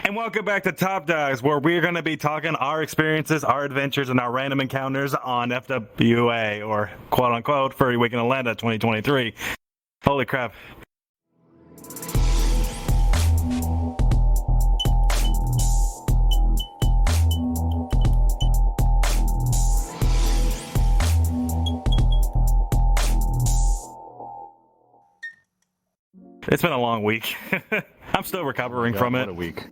And welcome back to Top Dogs, where we're going to be talking our experiences, our adventures, and our random encounters on FWA, or quote-unquote, Furry Week in Atlanta 2023. Holy crap. It's been a long week. I'm still recovering from it. What a week.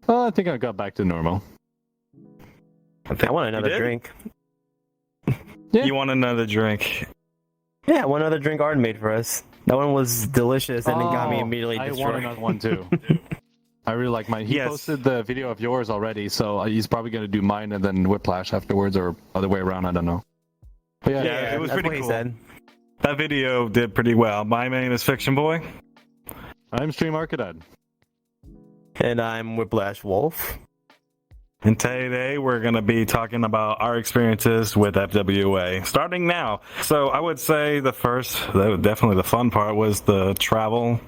Well, I think I got back to normal. I want another drink. Yeah. You want another drink? Yeah, one other drink Arden made for us. That one was delicious and it got me immediately destroyed. I want another one too. I really like mine. He posted the video of yours already, so he's probably going to do mine and then Whiplash afterwards, or other way around, I don't know. But yeah, it was pretty cool. He said. That video did pretty well. My name is Fiction Boy. I'm Stream Arcadad. And I'm Whiplash Wolf. And today we're going to be talking about our experiences with FWA, starting now. So I would say definitely the fun part was the travel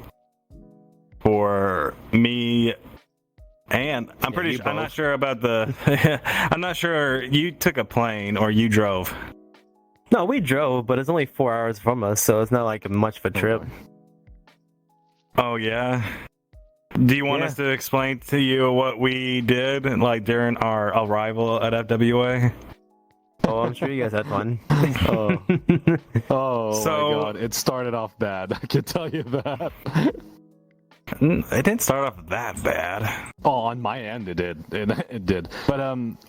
for me. And I'm not sure about I'm not sure you took a plane or you drove. No, we drove, but it's only 4 hours from us, so it's not like much of a trip. Oh, yeah? Do you want us to explain to you what we did, like, during our arrival at FWA? Oh, I'm sure you guys had fun. Oh my god, it started off bad. I can tell you that. It didn't start off that bad. Oh, on my end it did. It did. But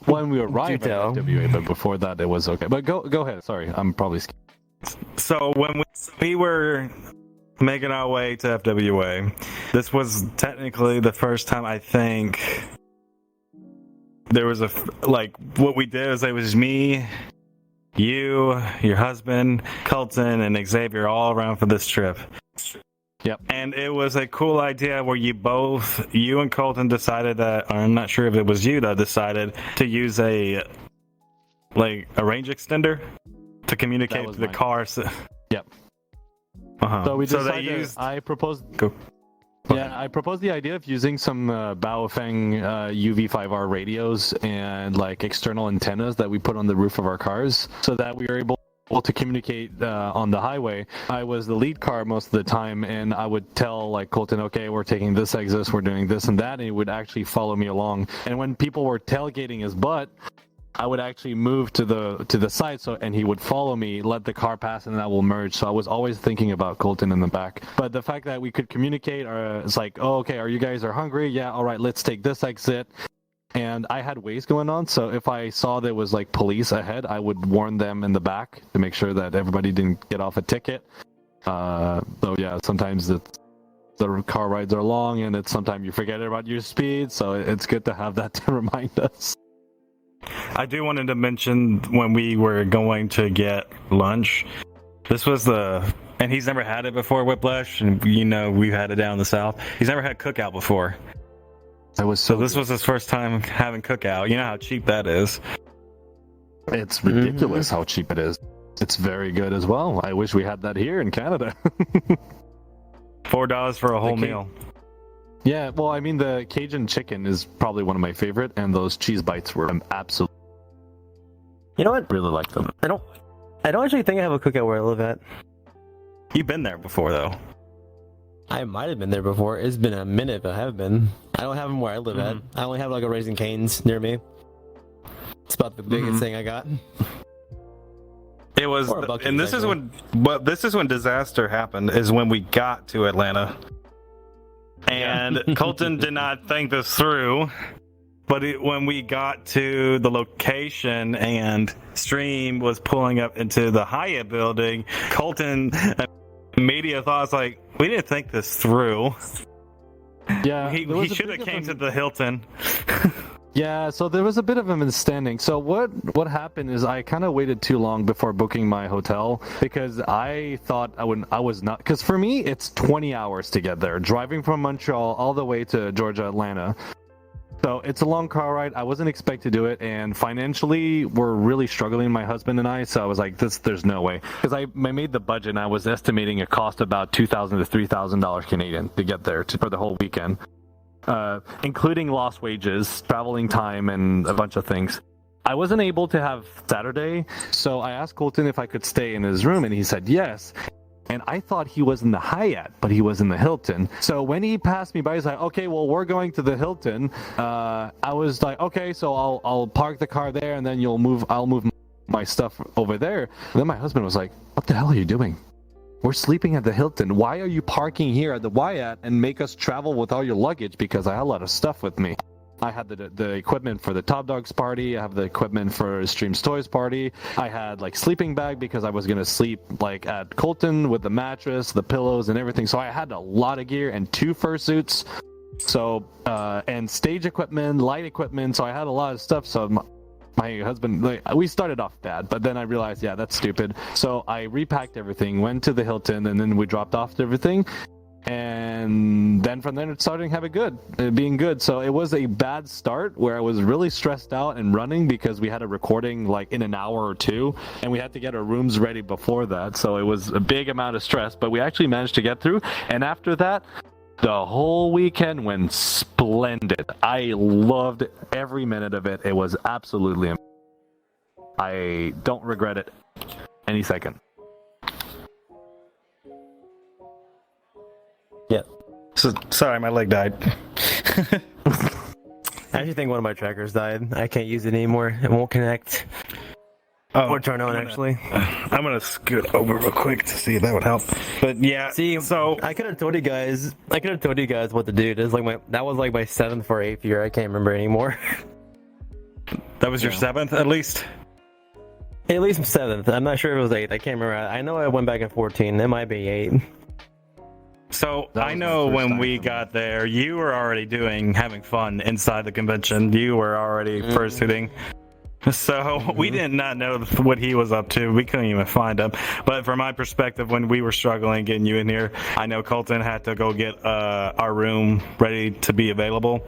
when we arrived at FWA, but before that it was okay. But go ahead. Sorry, I'm probably scared. So when we were making our way to FWA, this was technically the first time I think there was what we did is it was me, you, your husband, Colton, and Xavier all around for this trip. Yep. And it was a cool idea where you and Colton decided that, or I'm not sure if it was you that decided to use a range extender to communicate to the car. Yep. Uh-huh. So we decided, I proposed the idea of using some Baofeng UV5R radios and external antennas that we put on the roof of our cars so that we were able to communicate on the highway. I was the lead car most of the time, and I would tell Colton, okay, we're taking this exit, we're doing this and that, and he would actually follow me along. And when people were tailgating his butt, I would actually move to the side, and he would follow me, let the car pass, and that will merge. So I was always thinking about Colton in the back. But the fact that we could communicate, it's like, oh, okay, you guys are hungry? Yeah, all right, let's take this exit. And I had Waze going on, so if I saw there was police ahead, I would warn them in the back to make sure that everybody didn't get off a ticket. So yeah, sometimes the car rides are long, and sometimes you forget about your speed, so it's good to have that to remind us. I do wanted to mention when we were going to get lunch, this was and he's never had it before, Whiplash, and we've had it down in the South. He's never had cookout before. So this was his first time having cookout. You know how cheap that is. It's ridiculous how cheap it is. It's very good as well. I wish we had that here in Canada. $4 for a whole meal. Yeah, well, I mean, the Cajun chicken is probably one of my favorite, and those cheese bites were absolutely. You know what? Really like them. I don't actually think I have a cookout where I live at. You've been there before, though. I might have been there before. It's been a minute, but I have been. I don't have them where I live at. I only have a Raising Cane's near me. It's about the biggest thing I got. It was, and this is when disaster happened. Is when we got to Atlanta, and Colton did not think this through. But when we got to the location and Stream was pulling up into the Hyatt building, Colton immediately thought, we didn't think this through. Yeah, he should have came to the Hilton. Yeah, so there was a bit of a misunderstanding. So what happened is I kind of waited too long before booking my hotel because I thought I was not, because for me it's 20 hours to get there, driving from Montreal all the way to Georgia, Atlanta. So it's a long car ride. I wasn't expected to do it, and financially we're really struggling, my husband and I. So I was like, there's no way, because I made the budget and I was estimating it cost about $2,000 to $3,000 Canadian to get there for the whole weekend. including lost wages, traveling time, and a bunch of things. I wasn't able to have Saturday, so I asked Colton if I could stay in his room, and he said yes. And I thought he was in the Hyatt, but he was in the Hilton. So when he passed me by, he's like, "Okay, well, we're going to the Hilton." I was like, "Okay, so I'll park the car there, and then I'll move my stuff over there." And then my husband was like, "What the hell are you doing? We're sleeping at the Hilton. Why are you parking here at the Hyatt and make us travel with all your luggage?" Because I had a lot of stuff with me. I had the equipment for the Top Dogs party. I have the equipment for Stream's Toys party. I had like sleeping bag because I was gonna sleep like at Colton with the mattress, the pillows, and everything. So I had a lot of gear and 2 fursuits. So and stage equipment, light equipment. So I had a lot of stuff. So my husband, like, we started off bad, but then I realized, yeah, that's stupid. So I repacked everything, went to the Hilton, and then we dropped off everything. And then from there it started being good. So it was a bad start where I was really stressed out and running because we had a recording like in an hour or 2, and we had to get our rooms ready before that. So it was a big amount of stress, but we actually managed to get through. And after that, the whole weekend went splendid. I loved every minute of it. It was absolutely amazing. I don't regret it any second. Yeah. So, sorry, my leg died. I actually think one of my trackers died. I can't use it anymore. It won't connect. Or turn on, actually. I'm gonna scoot over real quick to see if that would help. But yeah, see, so I could have told you guys what to do. That was like my 7th or 8th year. I can't remember anymore. That was your 7th, at least. At least 7th. I'm not sure if it was 8th. I can't remember. I know I went back in 14. It might be 8. So I know when we got there, you were already having fun inside the convention. You were already fursuiting. So we did not know what he was up to. We couldn't even find him. But from my perspective, when we were struggling getting you in here, I know Colton had to go get our room ready to be available.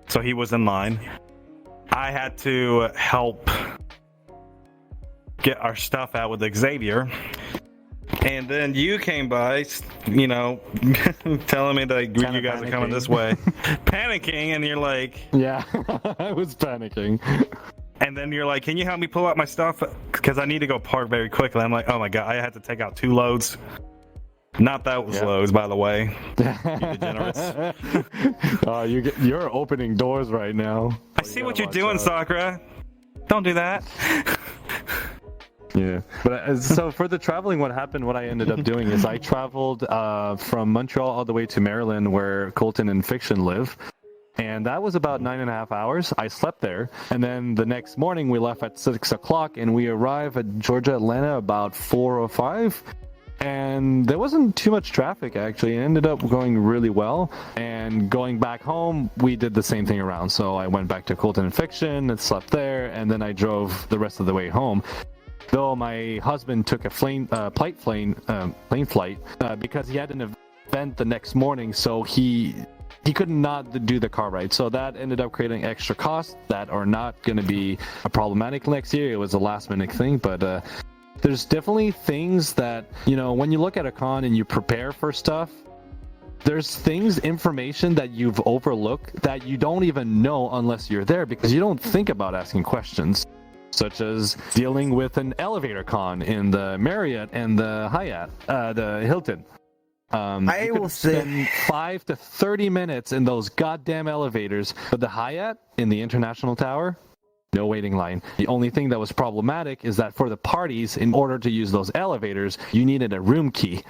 So he was in line. I had to help get our stuff out with Xavier. And then you came by, you know, telling me that you guys are coming this way. Panicking, and you're like... Yeah, I was panicking. And then you're like, "Can you help me pull out my stuff? Because I need to go park very quickly." I'm like, "Oh my god, I had to take out 2 loads." Not those loads, by the way. You degenerates. You're opening doors right now. I see what you're doing, Sakura. Don't do that. Yeah, but so for the traveling, what I ended up doing is I traveled from Montreal all the way to Maryland, where Colton and Fiction live. And that was about 9.5 hours. I slept there. And then the next morning we left at 6 o'clock and we arrived at Georgia, Atlanta about 4:05. And there wasn't too much traffic, actually. It ended up going really well. And going back home, we did the same thing around. So I went back to Colton and Fiction and slept there. And then I drove the rest of the way home. Though my husband took a plane flight because he had an event the next morning. So he could not do the car ride. So that ended up creating extra costs that are not going to be problematic next year. It was a last minute thing, but there's definitely things that, you know, when you look at a con and you prepare for stuff, there's information that you've overlooked that you don't even know unless you're there, because you don't think about asking questions, such as dealing with an elevator con in the Marriott and the Hyatt, the Hilton. I will spend 5 to 30 minutes in those goddamn elevators. But the Hyatt in the International Tower, no waiting line. The only thing that was problematic is that for the parties, in order to use those elevators, you needed a room key.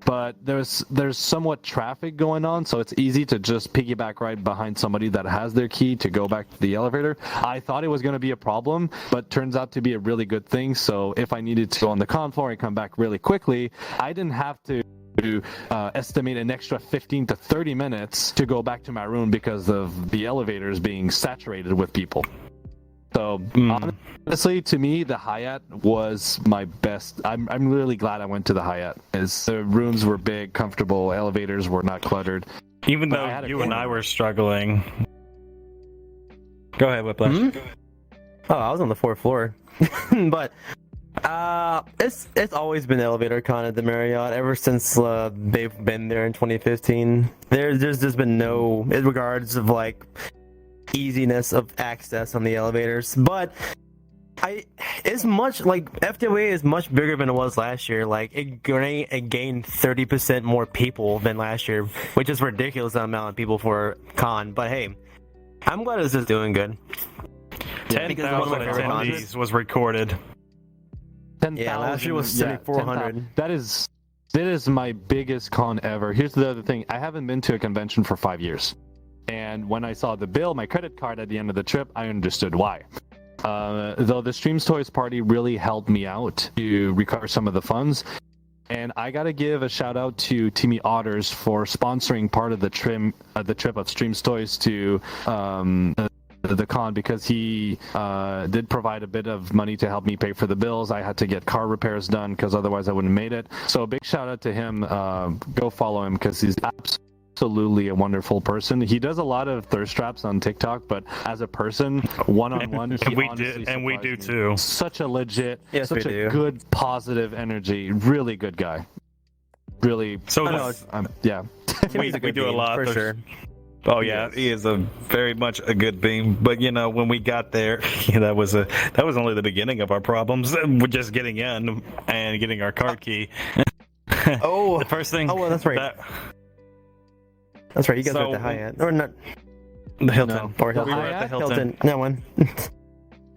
But there's somewhat traffic going on, so it's easy to just piggyback right behind somebody that has their key to go back to the elevator. I thought it was going to be a problem, but turns out to be a really good thing. So if I needed to go on the con floor and come back really quickly, I didn't have to estimate an extra 15 to 30 minutes to go back to my room because of the elevators being saturated with people. So honestly, to me, the Hyatt was my best. I'm really glad I went to the Hyatt. As the rooms were big, comfortable, elevators were not cluttered. Even though you and I were struggling. Go ahead, Whiplash. Oh, I was on the 4th floor. But It's always been elevator con at the Marriott ever since they've been there in 2015. There's just been no in regards of like easiness of access on the elevators, but it's much like FWA is much bigger than it was last year. Like it gained 30% more people than last year, which is ridiculous amount of people for con. But hey, I'm glad it's just doing good. 10,000 attendees was recorded. 10,000. Yeah, last year was 7,400. That is my biggest con ever. Here's the other thing: I haven't been to a convention for 5 years, and when I saw the bill, my credit card at the end of the trip, I understood why. Though the Streams Toys party really helped me out to recover some of the funds. And I gotta give a shout out to Timmy Otters for sponsoring part of the trip of Streams Toys to the con, because he did provide a bit of money to help me pay for the bills. I had to get car repairs done because otherwise I wouldn't have made it. So a big shout out to him. Go follow him because he's absolutely a wonderful person. He does a lot of thirst traps on TikTok, but as a person, one-on-one, we do too. Such a legit, yes, such a good, positive energy. Really good guy. Really. So yeah. we do a lot for sure. Oh yeah, he is very much a good beam. But when we got there, that was only the beginning of our problems. We're just getting in and getting our card key. Oh, the first thing. Oh, well, that's right. That's right. You guys were at the Hyatt, or not? The Hilton. No, or Hilton. We were at the Hilton. No one.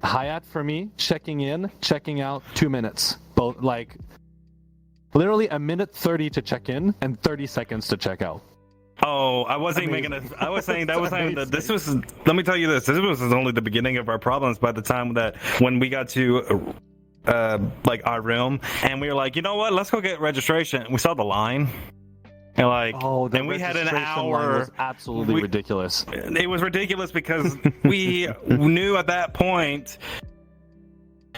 Hyatt for me, checking in, checking out, 2 minutes. Both like literally a minute 30 to check in and 30 seconds to check out. Oh, I wasn't even gonna. I was saying that was this was. Let me tell you this. This was only the beginning of our problems. By the time when we got to like our room, and we were like, you know what? Let's go get registration. We saw the line. And we had an hour. Was absolutely ridiculous. It was ridiculous because we knew at that point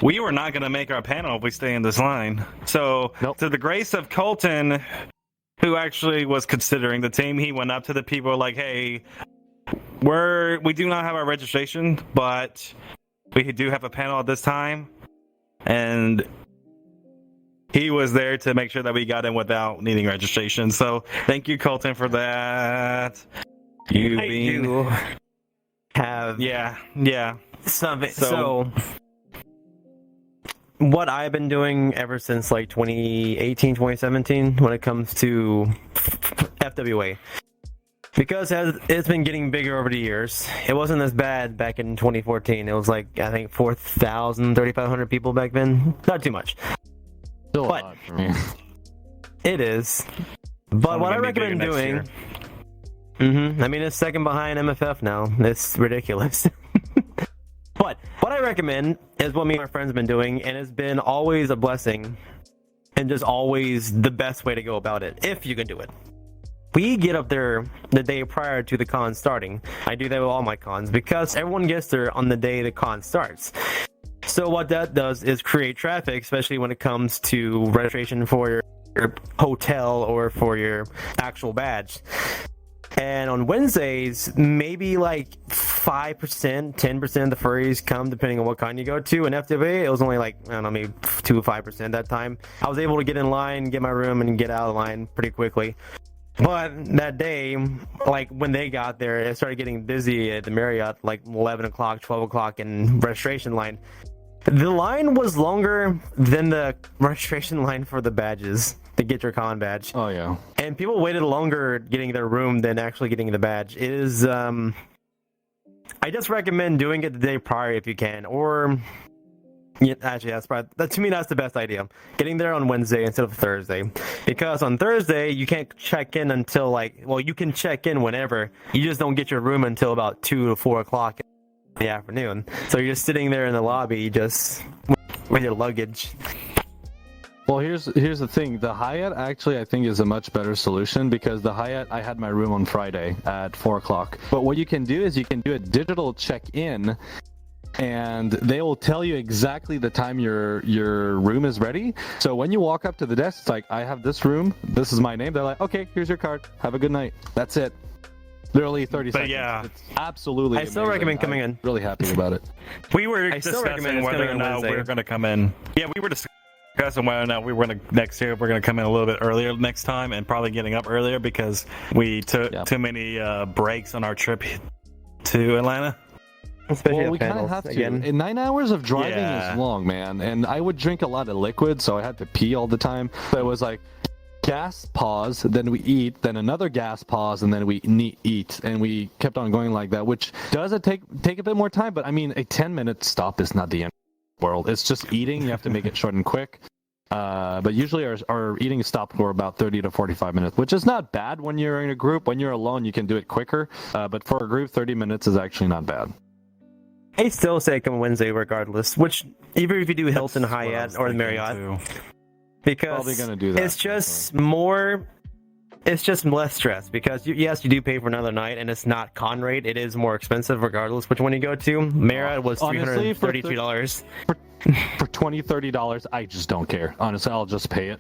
we were not going to make our panel if we stay in this line. So, to the grace of Colton, who actually was considering the team, he went up to the people like, "Hey, we do not have our registration, but we do have a panel at this time," and he was there to make sure that we got in without needing registration. So thank you, Colton, for that. You have something. So what I've been doing ever since like 2018, 2017, when it comes to FWA, because it's been getting bigger over the years. It wasn't as bad back in 2014. It was like, I think 4,000, 3,500 people back then. Not too much. Still a lot for me. It is. But what I recommend doing... I mean, it's second behind MFF now. It's ridiculous. But what I recommend is what me and my friends have been doing, and it's been always a blessing and just always the best way to go about it, if you can do it. We get up there the day prior to the con starting. I do that with all my cons because everyone gets there on the day the con starts. So what that does is create traffic, especially when it comes to registration for your hotel or for your actual badge. And on Wednesdays, maybe like 5%, 10% of the furries come, depending on what con you go to. And FWA, it was only like, I don't know, maybe 2 or 5% that time. I was able to get in line, get my room, and get out of line pretty quickly. But that day, like when they got there, it started getting busy at the Marriott, like 11 o'clock, 12 o'clock in registration line. The line was longer than the registration line for the badges to get your con badge. Oh, yeah. And people waited longer getting their room than actually getting the badge. It is, I just recommend doing it the day prior if you can. Or, yeah, actually, to me, that's the best idea. Getting there on Wednesday instead of Thursday. Because on Thursday, you can't check in until you can check in whenever. You just don't get your room until about 2 to 4 o'clock in the afternoon. So you're just sitting there in the lobby just with your luggage. Well, here's the thing. The Hyatt actually, I think, is a much better solution because the Hyatt, I had my room on Friday at 4 o'clock. But what you can do is you can do a digital check-in, and they will tell you exactly the time your room is ready. So when you walk up to the desk, it's like, I have this room. This is my name. They're like, okay, here's your card. Have a good night. That's it. Literally 30 seconds. Yeah. It's absolutely I still amazing. recommend coming in. Really happy about it. We were discussing whether or not we were going to come in. Yeah, we were discussing discussing whether or not we were going to next year. We're going to come in a little bit earlier next time, and probably getting up earlier because we took too many breaks on our trip to Atlanta. Well, we kind of have to. again. And 9 hours of driving is long, man. And I would drink a lot of liquid, so I had to pee all the time. So it was like gas pause, then we eat, then another gas pause, and then we eat. And we kept on going like that, which does take a bit more time. But I mean, a 10-minute stop is not the end of the world. It's just eating. You have to make it short and quick. But usually our eating stop for about 30 to 45 minutes, which is not bad when you're in a group. When you're alone, you can do it quicker. But for a group, 30 minutes is actually not bad. I still say come Wednesday regardless, which even if you do Hilton, Hyatt, or the Marriott, because probably gonna do that, it's just less stress because yes, you do pay for another night and it's not con rate. It is more expensive regardless which one you go to. Marriott was $333. For $20-$30, I just don't care. Honestly, I'll just pay it.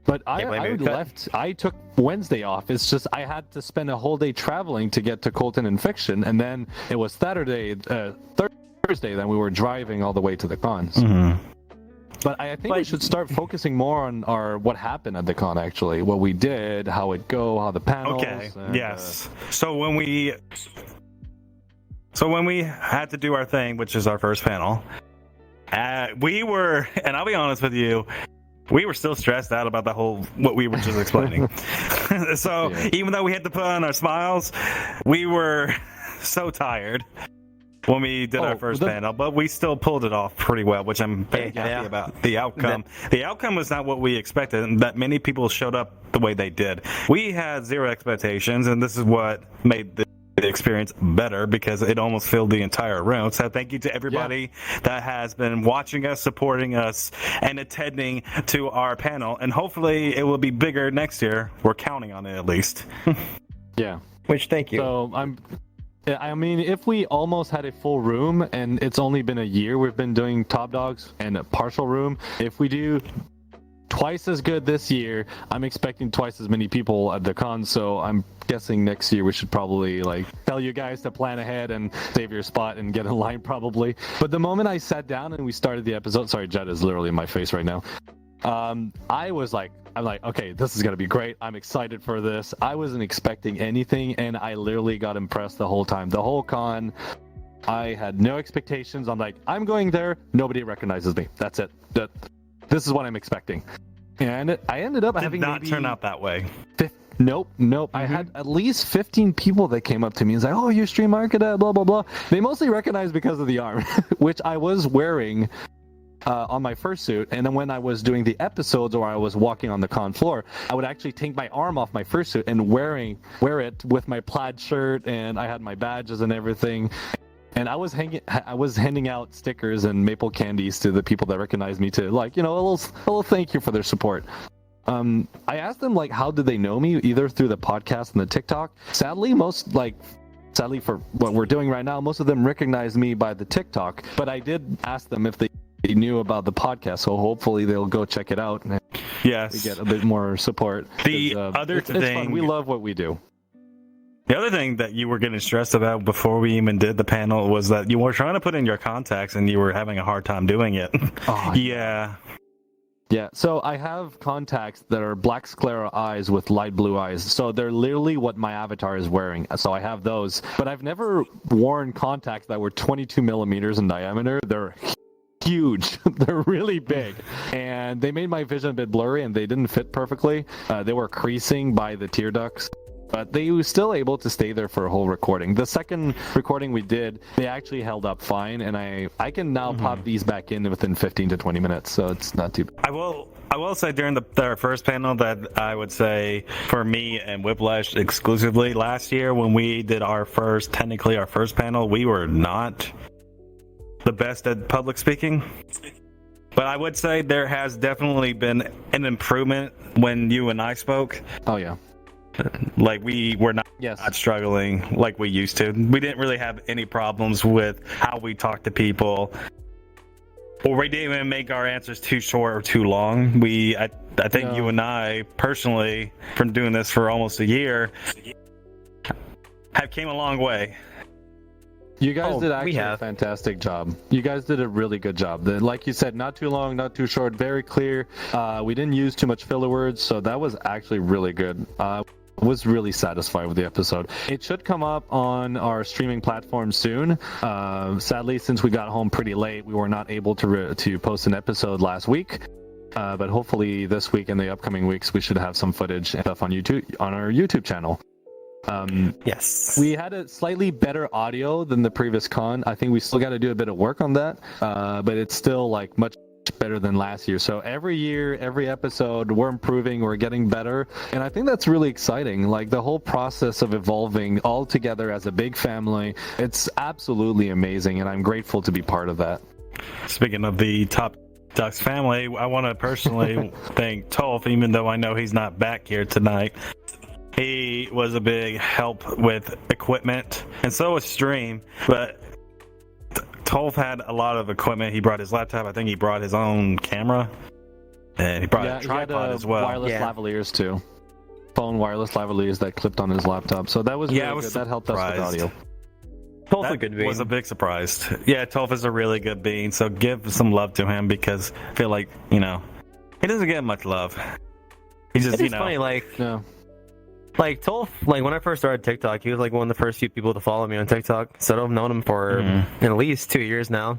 But I took Wednesday off. It's just I had to spend a whole day traveling to get to Colton and Fiction, and then it was Thursday. Then we were driving all the way to the cons. Mm-hmm. But I think we should start focusing more on what happened at the con. Actually, what we did, how it go, how the panels. Okay. Yes. So when we had to do our thing, which is our first panel, we were, and I'll be honest with you. We were still stressed out about what we were just explaining. So even though we had to put on our smiles, we were so tired when we did our first panel, but we still pulled it off pretty well, which I'm very happy about. The outcome. The outcome was not what we expected, and that many people showed up the way they did. We had zero expectations, and this is what made the experience better because it almost filled the entire room. So thank you to everybody that has been watching us, supporting us, and attending to our panel. And hopefully it will be bigger next year. We're counting on it at least. Yeah. Which thank you. So I mean, if we almost had a full room and it's only been a year we've been doing Top Dogs and a partial room, if we do twice as good this year, I'm expecting twice as many people at the con, so I'm guessing next year we should probably tell you guys to plan ahead and save your spot and get in line probably. But the moment I sat down and we started the episode, sorry, Jed is literally in my face right now. I'm like, okay, this is gonna be great. I'm excited for this. I wasn't expecting anything, and I literally got impressed the whole time. The whole con, I had no expectations. I'm like, I'm going there. Nobody recognizes me. That's it. This is what I'm expecting. And I ended up having not turn out that way. Nope. Mm-hmm. I had at least 15 people that came up to me and was like, oh, you stream market, blah, blah, blah. They mostly recognized because of the arm, which I was wearing on my fursuit. And then when I was doing the episodes or I was walking on the con floor, I would actually take my arm off my fursuit and wear it with my plaid shirt, and I had my badges and everything. And I was handing out stickers and maple candies to the people that recognized me to, a little thank you for their support. I asked them how did they know me, either through the podcast and the TikTok. Sadly for what we're doing right now, most of them recognized me by the TikTok. But I did ask them if they knew about the podcast, so hopefully they'll go check it out. And yes, we get a bit more support. The other thing, it's fun. We love what we do. The other thing that you were getting stressed about before we even did the panel was that you were trying to put in your contacts and you were having a hard time doing it. Oh, yeah. Yeah, so I have contacts that are black sclera eyes with light blue eyes. So they're literally what my avatar is wearing. So I have those. But I've never worn contacts that were 22 millimeters in diameter. They're huge. They're really big. And they made my vision a bit blurry and they didn't fit perfectly. They were creasing by the tear ducts. But they were still able to stay there for a whole recording. The second recording we did, they actually held up fine, and I can now pop these back in within 15 to 20 minutes, so it's not too bad. I will say during our first panel that I would say for me and Whiplash exclusively last year when we did our first panel, we were not the best at public speaking. But I would say there has definitely been an improvement when you and I spoke. Oh, yeah. We were not struggling like we used to. We didn't really have any problems with how we talk to people, or we didn't even make our answers too short or too long. I think you and I personally, from doing this for almost a year, have came a long way. You guys did actually a fantastic job. You guys did a really good job. Like you said, not too long, not too short, very clear. We didn't use too much filler words, so that was actually really good. Was really satisfied with the episode. It should come up on our streaming platform soon. Sadly, since we got home pretty late, we were not able to post an episode last week. But hopefully this week and the upcoming weeks, we should have some footage and stuff on our YouTube channel. Yes, we had a slightly better audio than the previous con. I think we still got to do a bit of work on that, but it's still like much better than last year. So every year, every episode, we're improving, we're getting better, and I think that's really exciting. Like the whole process of evolving all together as a big family, it's absolutely amazing, and I'm grateful to be part of that. Speaking of the Top Ducks family, I want to personally thank Tolf, even though I know he's not back here tonight. He was a big help with equipment, and so was Stream, but Tolf had a lot of equipment. He brought his laptop. I think he brought his own camera, and he brought a tripod as well. Wireless lavaliers too. Phone wireless lavaliers that clipped on his laptop. So that was really good. That helped us with audio. Tolf's a good bean. Was a big surprise. Yeah, Tolf is a really good bean. So give some love to him because I feel like he doesn't get much love. He just it's funny, like Tolf, like when I first started TikTok, he was like one of the first few people to follow me on TikTok. So I've known him for at least 2 years now.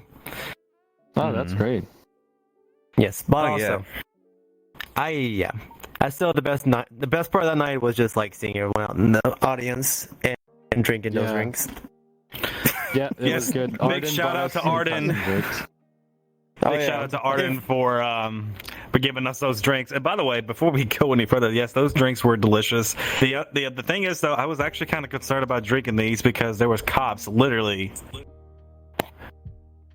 Oh, that's great. Yes, but also, I still had the best night. The best part of that night was just like seeing everyone out in the audience and drinking those drinks. Yeah, it was good. Big shout out to Arden. Shout out to Arden for giving us those drinks. And by the way, before we go any further, yes, those drinks were delicious. The thing is, though, I was actually kind of concerned about drinking these because there was cops literally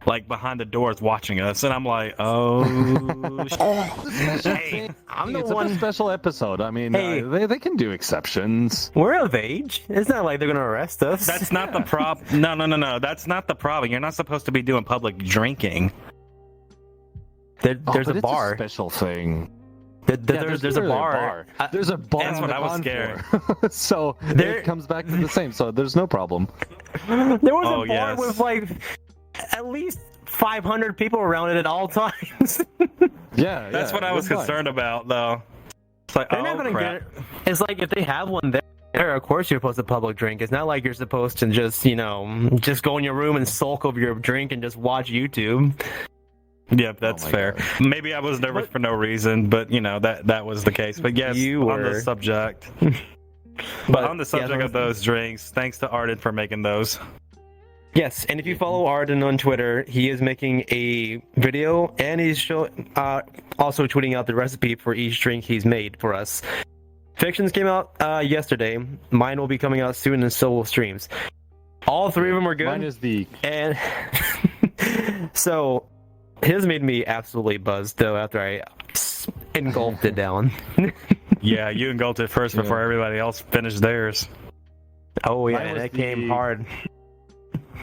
like behind the doors watching us, and I'm like, oh, hey, it's a special episode. I mean, they can do exceptions. We're of age. It's not like they're gonna arrest us. That's not the problem. No. That's not the problem. You're not supposed to be doing public drinking. There's a bar. It's a special thing. There's a bar. There's a bar. That's what I was scared. So it comes back to the same. So there's no problem. There was a bar with like at least 500 people around it at all times. That's what I was concerned about, though. It's like, they're not gonna crap. It's like if they have one there, of course you're supposed to public drink. It's not like you're supposed to just go in your room and sulk over your drink and just watch YouTube. Yep, that's fair. God. Maybe I was nervous for no reason, but that was the case. But yes, on the subject. But on the subject of those drinks, thanks to Arden for making those. Yes, and if you follow Arden on Twitter, he is making a video and he's also tweeting out the recipe for each drink he's made for us. Fictions came out yesterday. Mine will be coming out soon, and so will Streams. All three of them are good. Mine is and so. His made me absolutely buzzed, though, after I engulfed it down. Yeah, you engulfed it first before everybody else finished theirs. Oh, yeah, that came hard.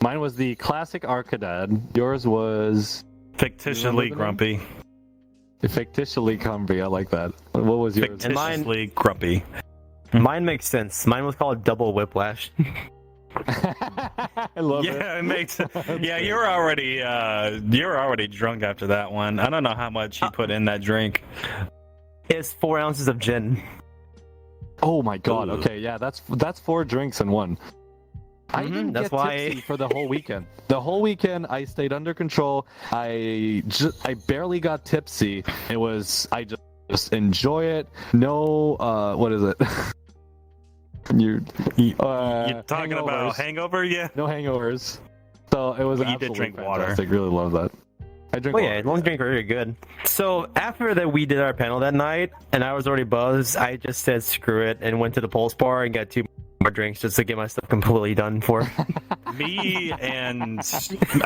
Mine was the classic Arcadad. Yours was... Fictitiously grumpy. Fictitiously grumpy, I like that. What was yours? Fictitiously grumpy. Mine makes sense. Mine was called Double Whiplash. I love it. It makes. Yeah, you were already drunk after that one. I don't know how much you put in that drink. It's 4 ounces of gin. Oh my god. Okay, yeah, that's 4 drinks in one. I didn't get tipsy for the whole weekend. The whole weekend I stayed under control. I barely got tipsy. I just enjoy it. No, what is it? You're talking about hangover, yeah? No hangovers. So it was you did drink fantastic. Really love that. I drink water. Yeah, long drink are very good. So after that we did our panel that night, and I was already buzzed, I just said screw it and went to the Pulse Bar and got 2 more drinks just to get my stuff completely done for. I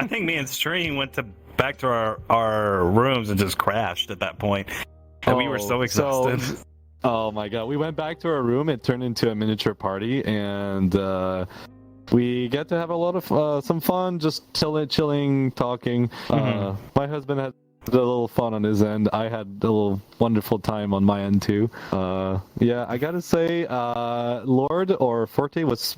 think me and Stream went back to our rooms and just crashed at that point. And we were so exhausted. Oh my god, we went back to our room. It turned into a miniature party, and we get to have a lot of some fun, just chilling, talking. My husband had a little fun on his end. I had a little wonderful time on my end too. Yeah, I gotta say, Lord or Forte was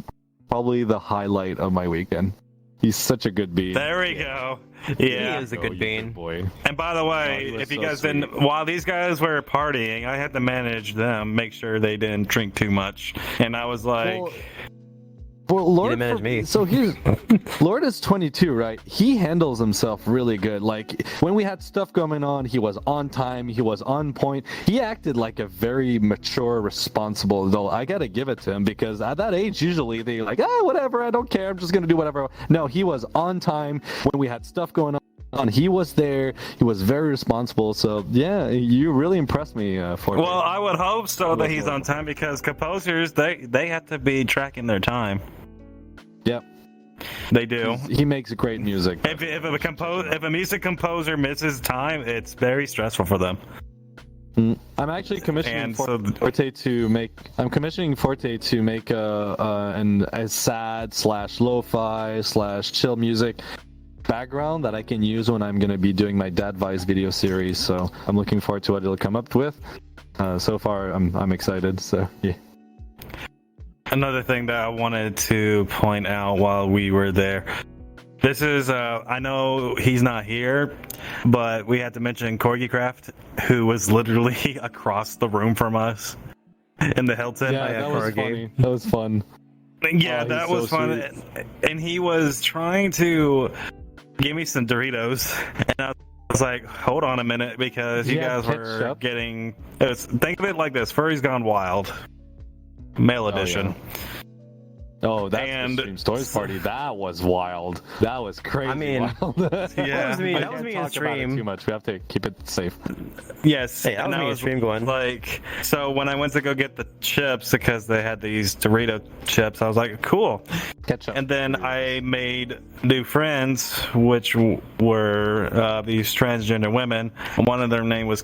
probably the highlight of my weekend. He's such a good bean. There we go. Yeah, he is a good bean. Boy. And by the way, if you guys didn't, while these guys were partying, I had to manage them, make sure they didn't drink too much. And I was like, well Lord, you didn't manage me. So here's Lord is 22, right? He handles himself really good. Like when we had stuff going on, he was on time, he was on point. He acted like a very mature, responsible adult. I gotta give it to him because at that age, usually they like, whatever, I don't care, I'm just gonna do whatever. No, he was on time when we had stuff going on. He was there. He was very responsible. So yeah, you really impressed me. Well, I would hope so that he's on time because composers they have to be tracking their time. Yep. They do. He makes great music. If a music composer misses time, it's very stressful for them. I'm actually commissioning Forte to make. I'm commissioning Forte to make a sad / lo-fi / chill music background that I can use when I'm going to be doing my Dad Vice video series. So I'm looking forward to what it'll come up with. So far, I'm excited. So yeah. Another thing that I wanted to point out while we were there. This is, I know he's not here, but we had to mention Corgicraft, who was literally across the room from us in the Hilton. Yeah, that was funny. That was fun. Yeah, that was so fun. Sweet. And he was trying to give me some Doritos, and I was like, hold on a minute, because you guys were getting... think of it like this, Furry's Gone Wild. Male edition. Oh, that's the Stream Stories party. That was wild. That was crazy. I mean, wild. That was me in stream. Too much. We have to keep it safe. Yes. Hey, that was me in stream going. Like, so when I went to go get the chips because they had these Dorito chips, I was like, cool. Ketchup. And then I made new friends, which were these transgender women. One of their name was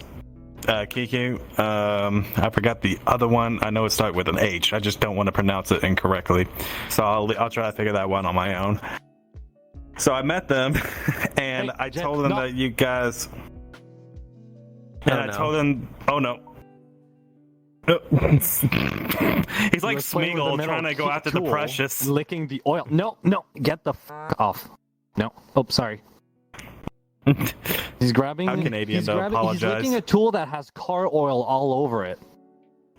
Kiki. I forgot the other one. I know it started with an H. I just don't want to pronounce it incorrectly. So I'll try to figure that one on my own. So I met them, and I told them that you guys... And I told them... Oh, no. He's like Smeagol trying to go after the precious. Licking the oil. No, get the off. No. Oh, sorry. He's grabbing. I'm Canadian, though. Apologize. He's licking a tool that has car oil all over it.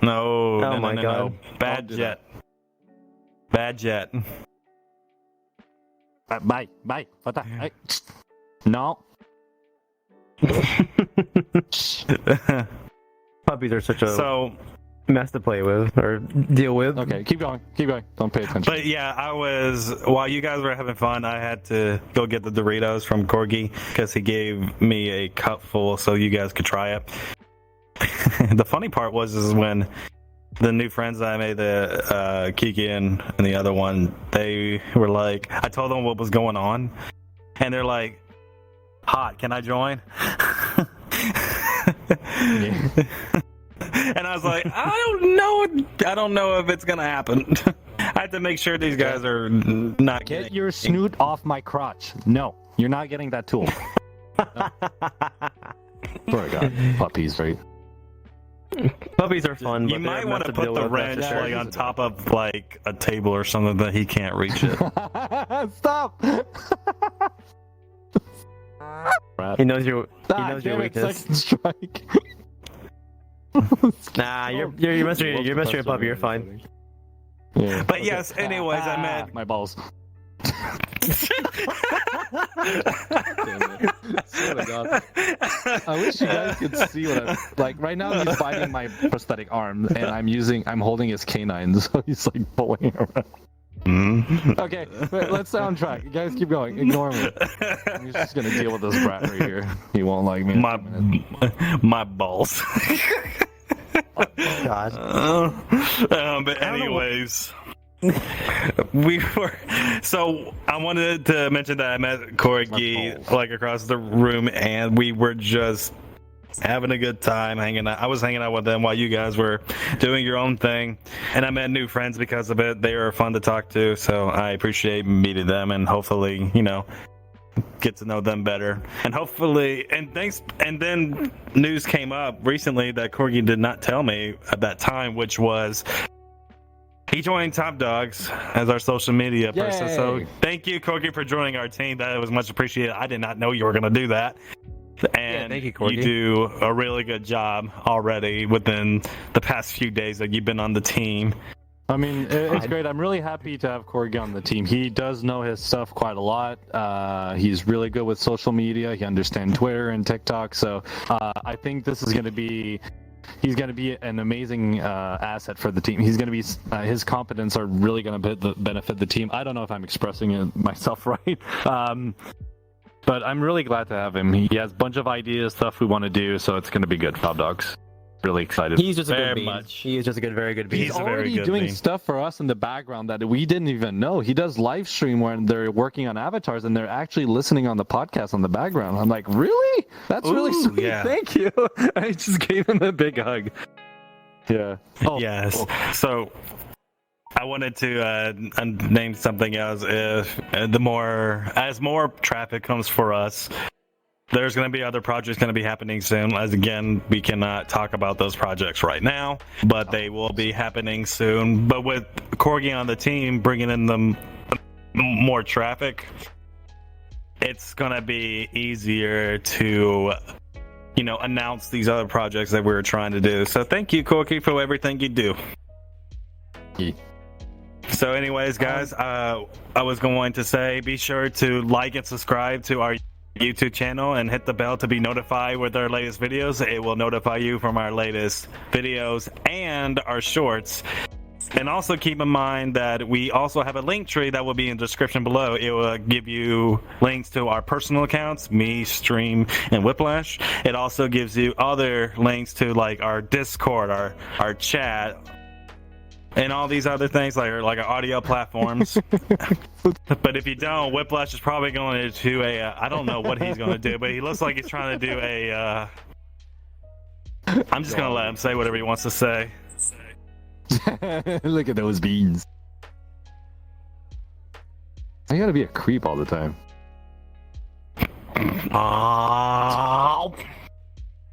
No. Oh my God. No. Bad jet. Bad jet. Bye. What the? No. Puppies are such a mess to play with or deal with. Okay, keep going. Don't pay attention. But yeah, while you guys were having fun, I had to go get the Doritos from Corgi because he gave me a cup full so you guys could try it. The funny part is when the new friends that I made, the Kiki and the other one, they were like, I told them what was going on, and they're like, hot, can I join? And I was like, I don't know if it's gonna happen. I had to make sure these guys are not Get your snoot off my crotch. No, you're not getting that tool. No. Poor God, puppies, right? Puppies are fun, but you might want to put the wrench like on top of like a table or something that he can't reach it. Stop! He knows your weakness. Second strike. Nah, you're messing with a puppy. You're fine. Yeah. But yes, anyways, I meant my balls. Damn it. Swear to God. I wish you guys could see what I'm like. Right now, he's biting my prosthetic arm, and I'm holding his canine, so he's like pulling around. Okay, let's stay on track. You guys keep going. Ignore me. He's just gonna deal with this brat right here. He won't like me. My balls. Oh, God. But anyways, we were. So I wanted to mention that I met Corgi like across the room, and we were just having a good time hanging out. I was hanging out with them while you guys were doing your own thing, and I met new friends because of it. They were fun to talk to, so I appreciate meeting them, and hopefully, get to know them better. And hopefully, and then news came up recently that Corgi did not tell me at that time, which was he he joined Top Dogs as our social media person. Yay. So thank you, Corky, for joining our team. That was much appreciated. I did not know you were going to do that. And thank you, Corky. You do a really good job already within the past few days that you've been on the team. I mean, it's great. I'm really happy to have Corgi on the team. He does know his stuff quite a lot. He's really good with social media. He understands Twitter and TikTok. So I think this is going to be... He's going to be an amazing asset for the team. He's going to be his competence are really going to benefit the team. I don't know if I'm expressing it myself right, but I'm really glad to have him. He has a bunch of ideas, stuff we want to do, so it's going to be good. Top Dogs. Really excited. He's just a good bean. He is just a very good bean. He's already doing stuff for us in the background that we didn't even know. He does live stream when they're working on avatars and they're actually listening on the podcast on the background. I'm like, really? That's really sweet. Yeah. Thank you. I just gave him a big hug. Yeah. Oh, yes. Oh. So I wanted to name something else. If as more traffic comes for us, there's going to be other projects going to be happening soon. As again, we cannot talk about those projects right now, but they will be happening soon. But with Corgi on the team, bringing in the more traffic, it's going to be easier to, announce these other projects that we're trying to do. So thank you, Corgi, for everything you do. Yeah. So anyways, guys, I was going to say, be sure to like and subscribe to our YouTube channel and hit the bell to be notified with our latest videos. It will notify you from our latest videos and our shorts. And also keep in mind that we also have a link tree that will be in the description below. It will give you links to our personal accounts, me, Stream, and Whiplash. It also gives you other links to like our Discord, our chat, and all these other things like our audio platforms. But if you don't, Whiplash is probably going to do I don't know what he's going to do, but he looks like he's trying to do I'm just going to let him say whatever he wants to say. Look at those beans. I gotta be a creep all the time.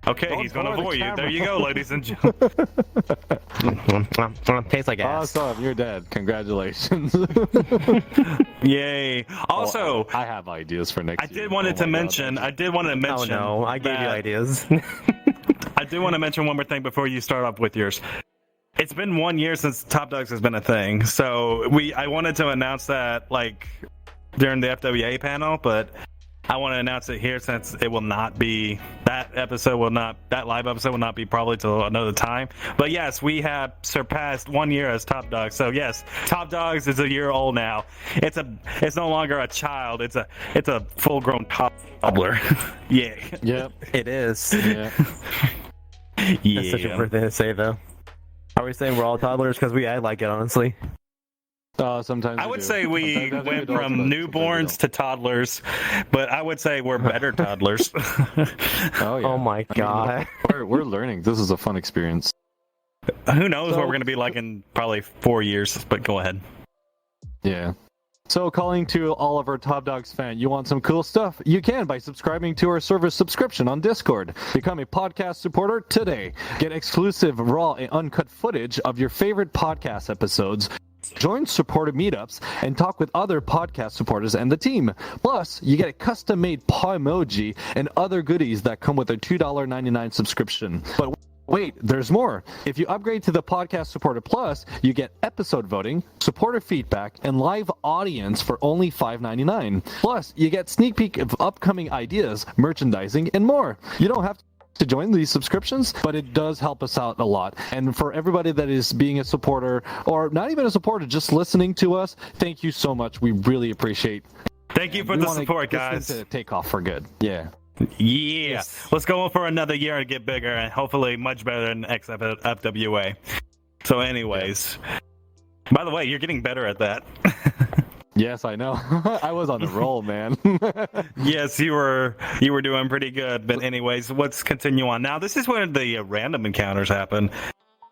Okay, he's going to avoid you. There you go, ladies and gentlemen. Tastes like ass. Awesome, you're dead. Congratulations. Yay. Also, I have ideas for next year. I did want to mention. Oh no, I gave you ideas. I do want to mention one more thing before you start off with yours. It's been 1 year since Top Dogs has been a thing, so I wanted to announce that during the FWA panel, but I want to announce it here since it will not be that live episode will not be probably till another time. But yes, we have surpassed 1 year as Top Dogs. So yes, Top Dogs is a year old now. It's no longer a child. It's a full-grown toddler. Yeah. Yep. It is. Yeah. Yeah. That's such a weird thing to say, though. Are we saying we're all toddlers? Because I like it, honestly. Sometimes I would say we went from newborns to toddlers, but I would say we're better toddlers. Oh, yeah. Oh my god. We're learning. This is a fun experience. Who knows what we're going to be like in probably 4 years, but go ahead. Yeah. So calling to all of our Top Dogs fans, you want some cool stuff? You can by subscribing to our service subscription on Discord. Become a podcast supporter today. Get exclusive raw and uncut footage of your favorite podcast episodes. Join supporter meetups and talk with other podcast supporters and the team. Plus, you get a custom-made paw emoji and other goodies that come with a $2.99 subscription. But wait, there's more. If you upgrade to the Podcast Supporter Plus, you get episode voting, supporter feedback, and live audience for only $5.99. Plus, you get sneak peek of upcoming ideas, merchandising, and more. You don't have to join these subscriptions, but it does help us out a lot. And for everybody that is being a supporter, or not even a supporter, just listening to us, thank you so much. We really appreciate it. Thank you for the support, guys. To take off for good. Yeah. Yeah. Yes. Let's go on for another year and get bigger and hopefully much better than FWA. So anyways, by the way, you're getting better at that. Yes, I know. I was on the roll, man. Yes, you were doing pretty good. But anyways, let's continue on. Now, this is where the random encounters happen.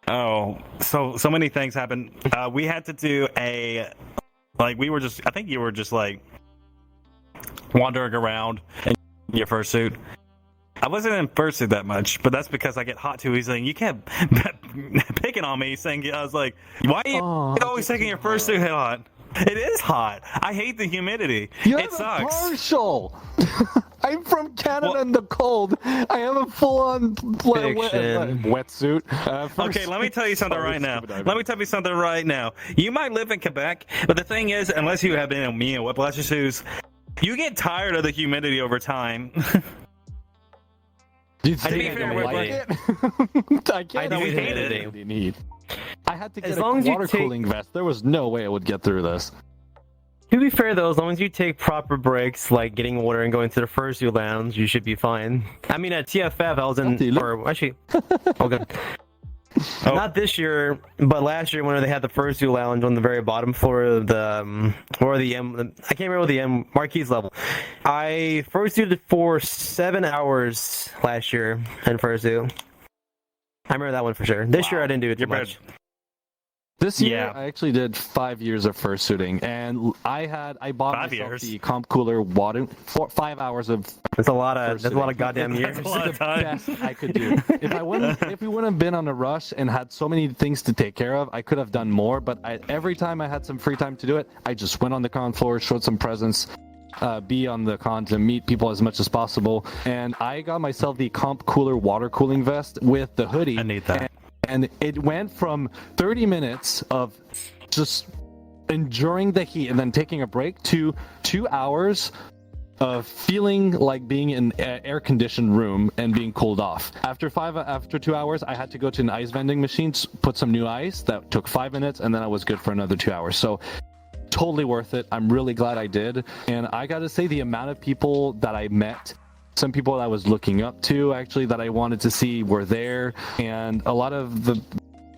Oh, so many things happen. We had to do I think you were just wandering around in your fursuit. I wasn't in fursuit that much, but that's because I get hot too easily. And you can't pick picking on me, saying I was like, "Why are you always taking your fursuit hot?" It is hot. I hate the humidity. It sucks. Partial. I'm from Canada in the cold. I have a full-on wetsuit. Okay, let me tell you something right now. You might live in Quebec, but the thing is, unless you have been me and whiplash shoes, you get tired of the humidity over time. I can't hate it. What do you need? I had to get a water cooling vest. There was no way I would get through this. To be fair, though, as long as you take proper breaks, like getting water and going to the fursuit lounge, you should be fine. I mean, at TFF, I was in, or actually, okay. Not this year, but last year when they had the fursuit lounge on the very bottom floor of the, I can't remember the Marquise level. I fursuited for 7 hours last year in fursuit. I remember that one for sure. This year I didn't do it too much. This year, I actually did 5 years of fursuiting, and I bought myself the comp cooler water for 5 hours of. That's a lot of goddamn years. That's a lot of time. Best I could do. If we wouldn't have been on a rush and had so many things to take care of, I could have done more. But every time I had some free time to do it, I just went on the con floor, showed some presence, be on the con to meet people as much as possible, and I got myself the comp cooler water cooling vest with the hoodie. I need that. And it went from 30 minutes of just enduring the heat and then taking a break to 2 hours of feeling like being in an air-conditioned room and being cooled off. After 2 hours, I had to go to an ice vending machine, put some new ice. That took 5 minutes, and then I was good for another 2 hours. So totally worth it. I'm really glad I did. And I got to say, the amount of people that I met, some people that I was looking up to, actually, that I wanted to see were there, and a lot of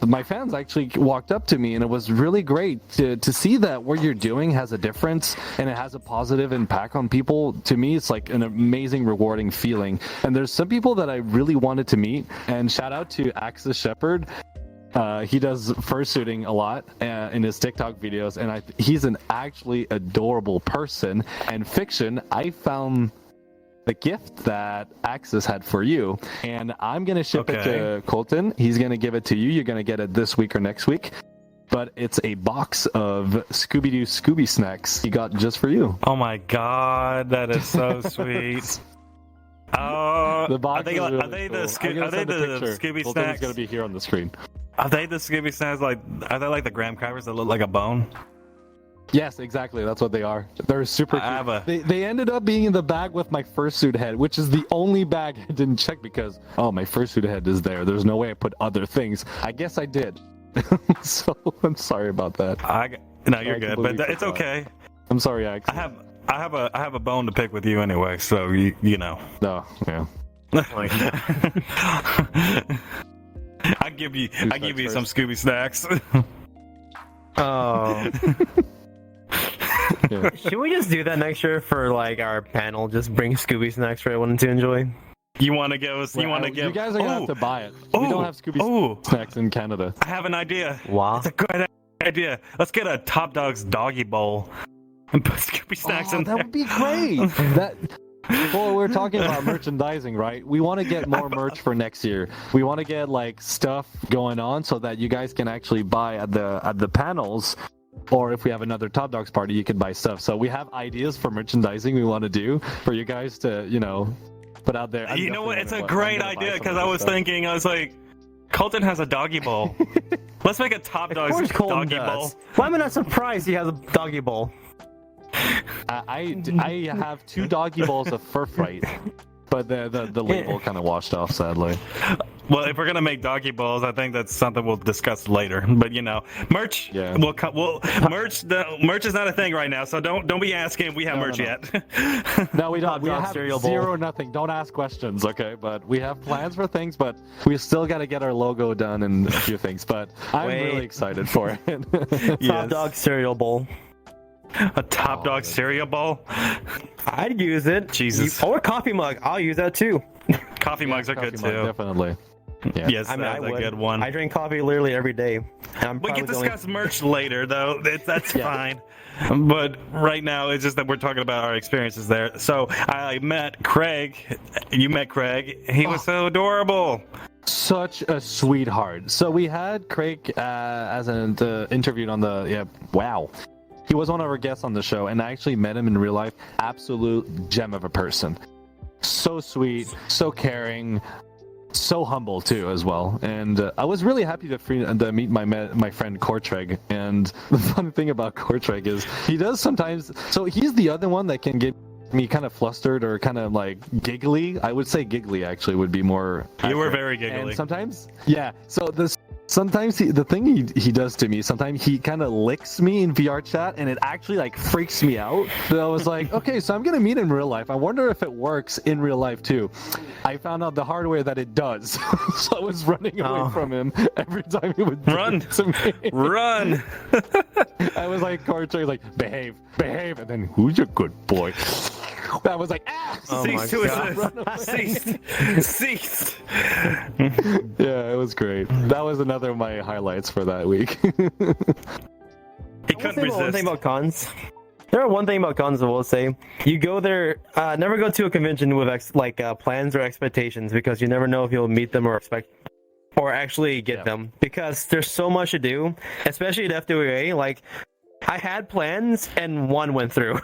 my fans actually walked up to me, and it was really great to see that what you're doing has a difference and it has a positive impact on people. To me, it's like an amazing, rewarding feeling. And there's some people that I really wanted to meet, and shout out to Axis Shepherd. He does fursuiting a lot in his TikTok videos, and he's an actually adorable person. And Fiction, I found the gift that Axis had for you, and I'm gonna ship it to Colton. He's gonna give it to you. You're gonna get it this week or next week, but it's a box of Scooby-Doo Scooby snacks he got just for you. Oh my god, that is so sweet. The box are they the Scooby snacks? It's gonna be here on the screen. Are they the Scooby snacks? Are they like the graham crackers that look like a bone? Yes, exactly. That's what they are. They're super cute. They ended up being in the bag with my fursuit head, which is the only bag I didn't check because, my fursuit head is there. There's no way I put other things. I guess I did. So I'm sorry about that. No, you're good, but it's okay. I'm sorry, Alex. I have a bone to pick with you anyway, so you know. No, yeah. I give you some Scooby snacks. Oh. Yeah. Should we just do that next year for like our panel? Just bring Scooby snacks for everyone to enjoy. You want to go? You guys are gonna have to buy it. We don't have Scooby snacks in Canada. I have an idea. Wow, it's a good idea. Let's get a Top Dog's doggy bowl and put Scooby snacks in there. That would be great. Well, we're talking about merchandising, right? We want to get more merch for next year. We want to get like stuff going on so that you guys can actually buy at the panels. Or if we have another Top Dogs party, you can buy stuff. So we have ideas for merchandising we want to do for you guys to, put out there. You know what? It's a great idea because I was like, Colton has a doggy bowl. Let's make a Top Dogs doggy bowl. Why am I not surprised he has a doggy bowl? I have 2 doggy bowls of Fur Fight, but the label kind of washed off, sadly. Well, if we're gonna make doggy bowls, I think that's something we'll discuss later. But merch. Yeah. Merch. Merch is not a thing right now, so don't be asking if we have merch yet. No, we don't. We have zero, nothing. Don't ask questions, okay? But we have plans for things, but we still got to get our logo done and a few things. But I'm really excited for it. Top Dog cereal bowl. A Top Dog cereal bowl? I'd use it. Jesus. Or coffee mug. I'll use that too. Coffee mugs are good too. Definitely. Yeah. Yes, I mean, that's a good one. I drink coffee literally every day. We can discuss merch later, though. That's fine. But right now, it's just that we're talking about our experiences there. So I met Craig. You met Craig. He was so adorable. Such a sweetheart. So we had Craig as an interviewed on the wow. He was one of our guests on the show, and I actually met him in real life. Absolute gem of a person. So sweet, so caring, so humble too as well. And I was really happy to meet my friend Kortreg. And the fun thing about Kortreg is he does sometimes. So he's the other one that can get me kind of flustered or kind of like giggly. I would say giggly actually would be more accurate. You were very giggly. And sometimes, so sometimes the thing he does to me, sometimes he kind of licks me in VR chat, and it actually like freaks me out. So I was like, okay, so I'm gonna meet in real life. I wonder if it works in real life too. I found out the hard way that it does. So I was running away from him every time he would run to me. Run. I was like, Carter, like behave, and then who's your good boy? I was like, cease to assist. Cease. Yeah, it was great. That was another of my highlights for that week. He couldn't resist. One thing about cons. There are one thing about cons I will say. You go there, never go to a convention with plans or expectations, because you never know if you'll meet them or actually get them, because there's so much to do, especially at FWA. Like, I had plans and one went through.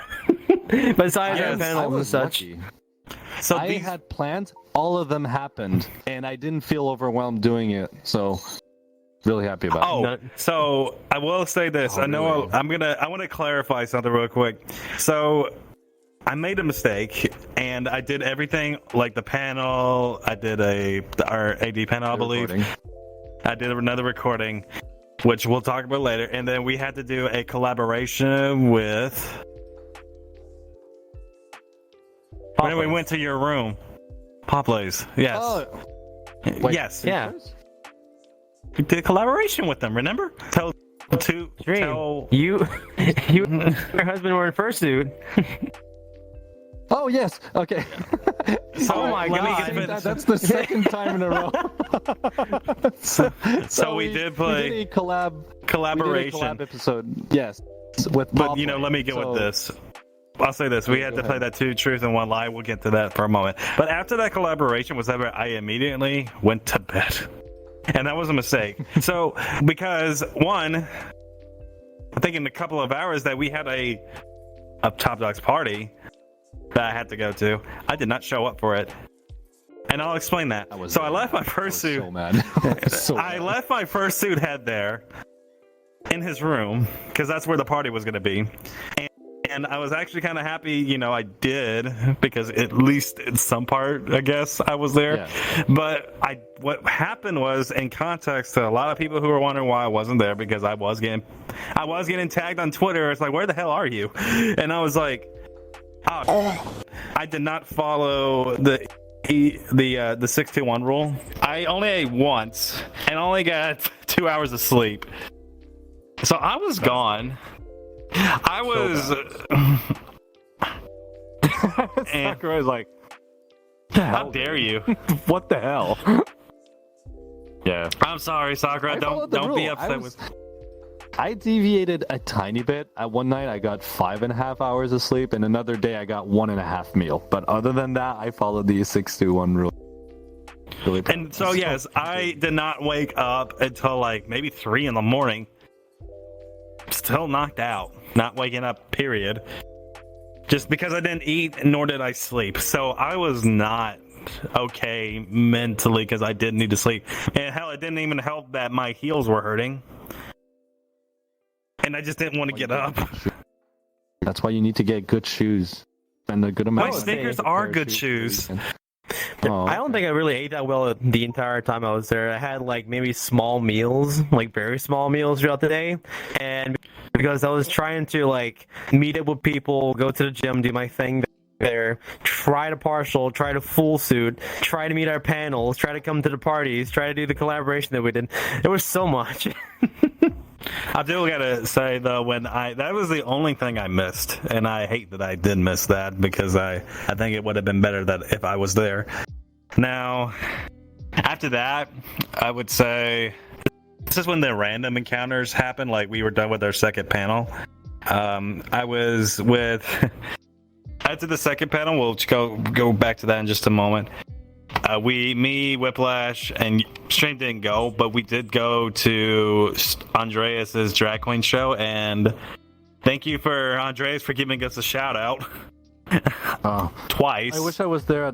Besides our panels and such. Lucky. So I had plans, all of them happened, and I didn't feel overwhelmed doing it. So really happy about it. So I will say this. I know really? I want to clarify something real quick. So I made a mistake, and I did everything like the panel. I did our AD panel, I believe. I did another recording, which we'll talk about later, and then we had to do a collaboration with. When we went to your room, Poplays. Yes. Oh. Yes. Yeah. We did a collaboration with them. Remember? Tell you, your husband were in fursuit. Oh yes. Okay. So my God, that's the second time in a row. so we did play. We did a collaboration. We did a collab episode. Yes. With but let me go with this. I'll say this. We had to play that 2 Truth and 1 Lie. We'll get to that for a moment. But after that collaboration was over, I immediately went to bed. And that was a mistake. So, because, one, I think in a couple of hours that we had a Top Dogs party that I had to go to, I did not show up for it. And I'll explain that. I left my fursuit. So mad. I left my fursuit head there in his room, because that's where the party was going to be. And I was actually kind of happy, I did, because at least in some part, I guess, I was there. Yeah. But what happened was, in context to a lot of people who were wondering why I wasn't there, because I was getting tagged on Twitter. It's like, where the hell are you? And I was like, I did not follow the 6-2-1 rule. I only ate once and only got 2 hours of sleep. So I was gone. I was. And Sakura was like, how dare you? What the hell? Yeah. I'm sorry, Sakura. Don't be upset with. I deviated a tiny bit. One night I got 5.5 hours of sleep, and another day I got 1.5 meal. But other than that, I followed the 6-2-1 rule. Really. And so yes, I did not wake up until like maybe 3 a.m. Still knocked out. Not waking up, period. Just because I didn't eat, nor did I sleep. So I was not okay mentally, because I did need to sleep. And hell, it didn't even help that my heels were hurting. And I just didn't want to get up. That's why you need to get good shoes. And a good amount. My sneakers are good shoes. I don't think I really ate that well the entire time I was there. I had like maybe small meals, like very small meals throughout the day. And because I was trying to like meet up with people, go to the gym, do my thing there, try to partial, try to full suit, try to meet our panels, try to come to the parties, try to do the collaboration that we did. There was so much. I do gotta say though, that was the only thing I missed, and I hate that I did miss that, because I think it would have been better that if I was there. Now, After that, I would say this is when the random encounters happen. Like we were done with our second panel. I was with after the second panel. We'll go back to that in just a moment. Me, Whiplash, and Stream didn't go, but we did go to Andreas's drag queen show, and thank you for Andreas for giving us a shout out. Twice. I wish I was there.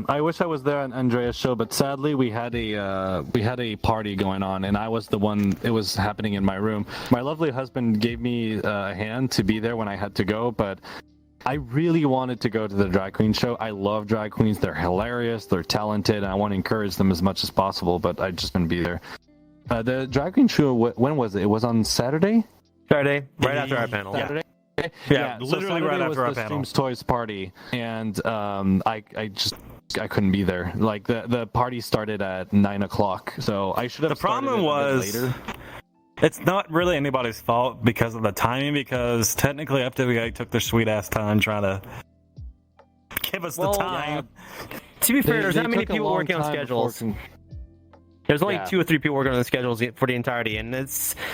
I wish I was there at Andrea's show, but sadly we had a party going on, and I was the one. It was happening in my room. My lovely husband gave me a hand to be there when I had to go, but I really wanted to go to the drag queen show. I love drag queens. They're hilarious. They're talented. And I want to encourage them as much as possible, but I just couldn't be there. The drag queen show. When was it? It was on Saturday. Saturday, right after our panel. Saturday. Yeah, literally right after our panel. Streams Toys party, and I couldn't be there. Like the party started at 9 o'clock, so I should have. The problem was later. It's not really anybody's fault because of the timing. Because technically, FWA took their sweet ass time trying to give us the time. To be fair, there's not many people working on schedules. There's only 2 or 3 people working on the schedules for the entirety, and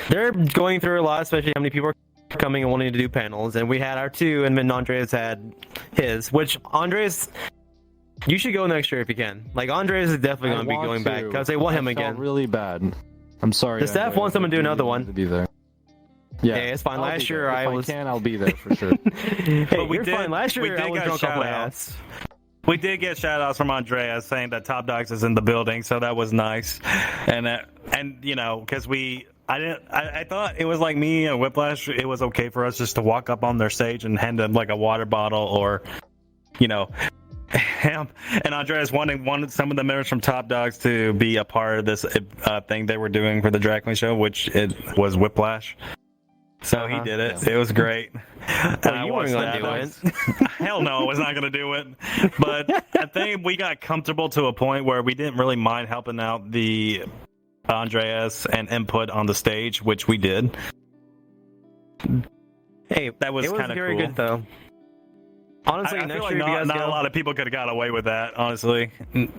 they're going through a lot, especially how many people are coming and wanting to do panels. And we had our 2, and then Andreas had his. Which Andreas, you should go next year if you can. Like Andreas is definitely going to be going back because they want him again. Really bad. I'm sorry. The staff wants someone to do another one. To be there. Yeah, it's fine. Last year I was. If I can, I'll be there for sure. Hey, but we did. Fine. Last year I was drunk off my ass. We did get shout outs from Andreas saying that Top Dogs is in the building, so that was nice. And you know, because I thought it was like me and Whiplash, it was okay for us just to walk up on their stage and hand them like a water bottle or, you know, him. And Andreas wanted some of the members from Top Dogs to be a part of this thing they were doing for the drag queen show, which it was Whiplash. So he did it. Yeah. It was great. You weren't going to do it. Hell no, I was not going to do it. But I think we got comfortable to a point where we didn't really mind helping out the Andreas and input on the stage, which we did. Hey, that was kind of very cool. Good though. Honestly, I feel like not a lot of people could have got away with that. Honestly,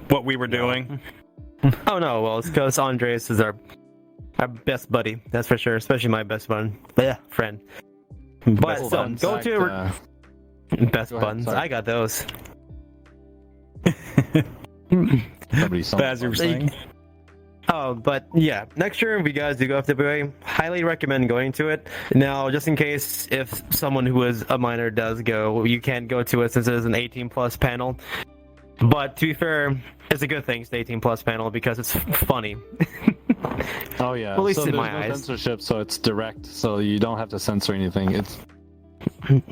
what we were doing. Oh no, well it's because Andreas is our best buddy, that's for sure. Especially my best friend. But go to best buns. Sorry. I got those. As you were saying. Oh, but yeah, next year if you guys do go FWA, highly recommend going to it. Now, just in case if someone who is a minor does go, you can't go to it since it is an 18+ panel. But to be fair, it's a good thing it's the 18+ panel because it's funny. Oh yeah, well, at least so in my no eyes. Censorship, so it's direct, so you don't have to censor anything. It's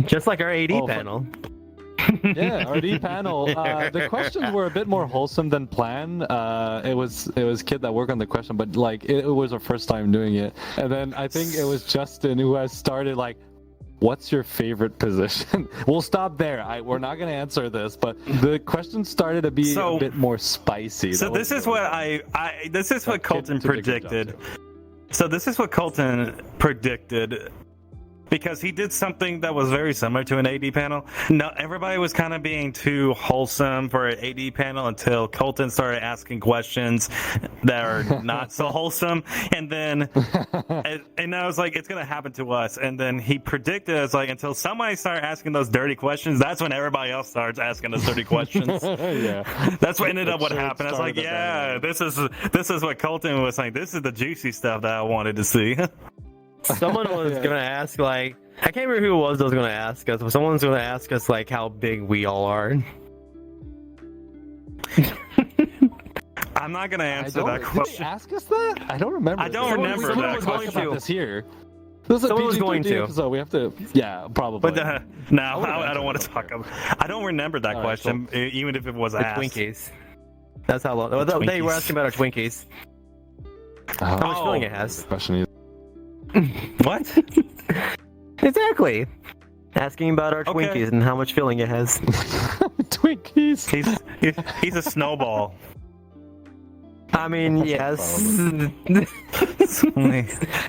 just like our AD panel. Yeah, RD panel. The questions were a bit more wholesome than planned. It was Kid that worked on the question, but like it was our first time doing it. And then I think it was Justin who has started like, "What's your favorite position?" We'll stop there. We're not going to answer this, but the question started to be a bit more spicy. So this is what this is what Colton predicted. So this is what Colton predicted. Because he did something that was very similar to an AD panel. No, everybody was kind of being too wholesome for an AD panel until Colton started asking questions that are not so wholesome. And then, and I was like, it's going to happen to us. And then he predicted, it's like, until somebody started asking those dirty questions, that's when everybody else starts asking those dirty questions. Yeah. That's what ended up what happened. I was like, yeah, this is what Colton was saying. This is the juicy stuff that I wanted to see. Someone was gonna ask, like, I can't remember who it was that was gonna ask us, but someone's gonna ask us, like, how big we all are. I'm not gonna answer that question. Did they ask us that? I don't remember. I don't remember that question. This here. This is someone was going to. Episode. We have to. Yeah, probably. But no, I don't want to talk about. I don't remember that question, cool. Even if it was asked. Twinkies. That's how long. They were asking about our Twinkies. How much filling it has. Question is. What? Exactly. Asking about our Twinkies and how much filling it has. Twinkies. He's a snowball. I mean, yes.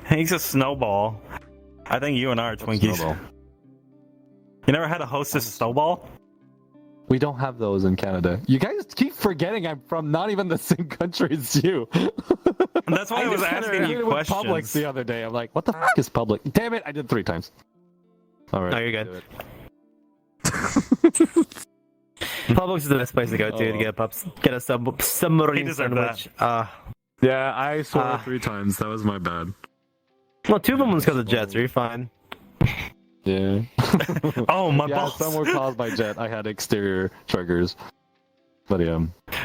He's a snowball. I think you and I are Twinkies. You never had a Hostess snowball? We don't have those in Canada. You guys keep forgetting I'm from not even the same country as you. That's why I was asking you questions. Publix the other day. I'm like, what the fuck is Publix? Damn it, I did 3 times. All right. No, you're good. Publix is the best place to go to get a submarine sandwich. Yeah, I swore 3 times. That was my bad. Well, 2 of them was because of Jet, so you're fine. Yeah. Oh, my balls. Some were caused by Jet. I had exterior triggers. But yeah.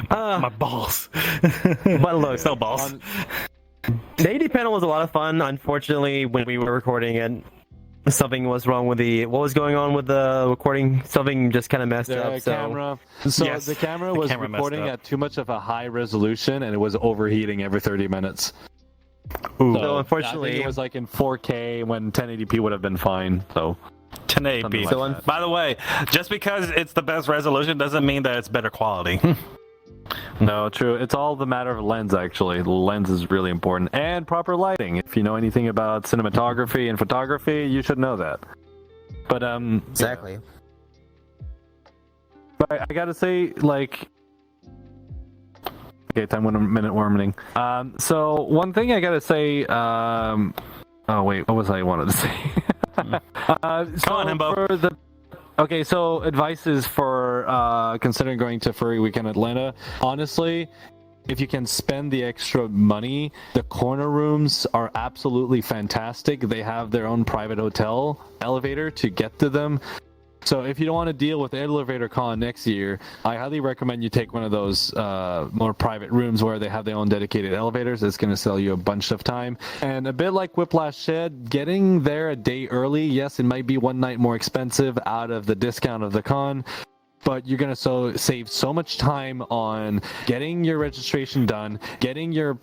My balls. But look, so balls. The AD panel was a lot of fun. Unfortunately, when we were recording it, something was wrong with what was going on with the recording? Something just kind of messed up. Camera. So yes, the camera was recording at too much of a high resolution, and it was overheating every 30 minutes. Ooh. So unfortunately, I think it was like in 4K when 1080p would have been fine. So 1080p. So by the way, just because it's the best resolution doesn't mean that it's better quality. No, true. It's all the matter of lens, actually. The lens is really important. And proper lighting. If you know anything about cinematography and photography, you should know that. But, exactly. Yeah. But I gotta say, like... Okay, time 1 minute warning. So, one thing I gotta say... Oh, wait, what was I wanted to say? Come on, Himbo. Okay, so advices for considering going to Furry Weekend Atlanta. Honestly, if you can spend the extra money, the corner rooms are absolutely fantastic. They have their own private hotel elevator to get to them. So if you don't want to deal with Elevator Con next year, I highly recommend you take one of those more private rooms where they have their own dedicated elevators. It's going to sell you a bunch of time. And a bit like Whiplash Shed, getting there a day early, yes, it might be one night more expensive out of the discount of the con, but you're going to save so much time on getting your registration done, getting your